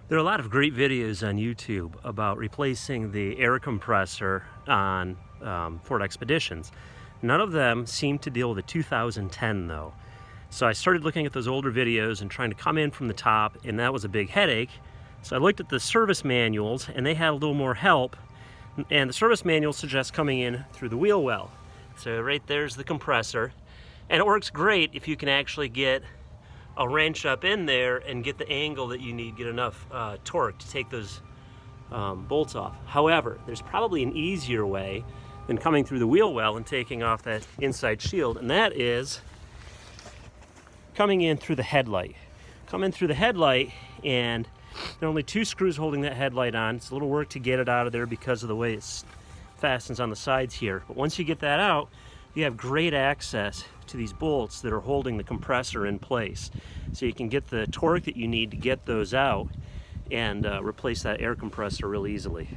There are a lot of great videos on YouTube about replacing the air compressor on Ford Expeditions. None of them seem to deal with the 2010 though. So I started looking at those older videos and trying to come in from the top, and that was a big headache. So I looked at the service manuals and they had a little more help, and the service manual suggests coming in through the wheel well. So right there's the compressor, and it works great if you can actually get a wrench up in there and get the angle that you need, get enough torque to take those bolts off. However, there's probably an easier way than coming through the wheel well and taking off that inside shield, and that is coming in through the headlight. Come in through the headlight, and there are only two screws holding that headlight on. It's a little work to get it out of there because of the way it fastens on the sides here. But once you get that out, you have great access to these bolts that are holding the compressor in place. So you can get the torque that you need to get those out and replace that air compressor real easily.